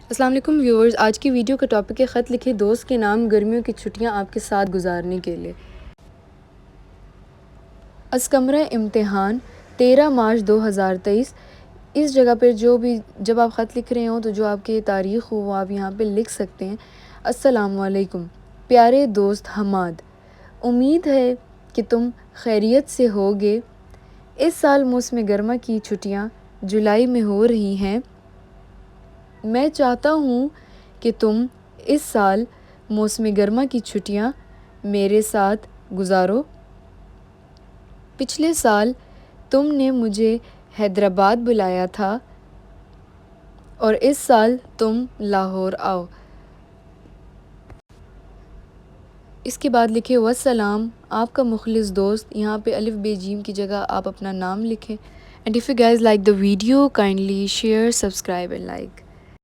السلام علیکم ویورز، آج کی ویڈیو کا ٹاپک ہے خط لکھے دوست کے نام گرمیوں کی چھٹیاں آپ کے ساتھ گزارنے کے لیے۔ از کمرہ امتحان 13 مارچ 2023۔ اس جگہ پہ جب آپ خط لکھ رہے ہوں تو جو آپ کی تاریخ ہو وہ آپ یہاں پہ لکھ سکتے ہیں۔ السلام علیکم پیارے دوست حماد، امید ہے کہ تم خیریت سے ہوگے۔ اس سال موسم گرما کی چھٹیاں جولائی میں ہو رہی ہیں۔ میں چاہتا ہوں کہ تم اس سال موسم گرما کی چھٹیاں میرے ساتھ گزارو۔ پچھلے سال تم نے مجھے حیدرآباد بلایا تھا اور اس سال تم لاہور آؤ۔ اس کے بعد لکھے والسلام، آپ کا مخلص دوست۔ یہاں پہ الف بے جیم کی جگہ آپ اپنا نام لکھیں۔ And if you guys like the video, kindly share, subscribe and like.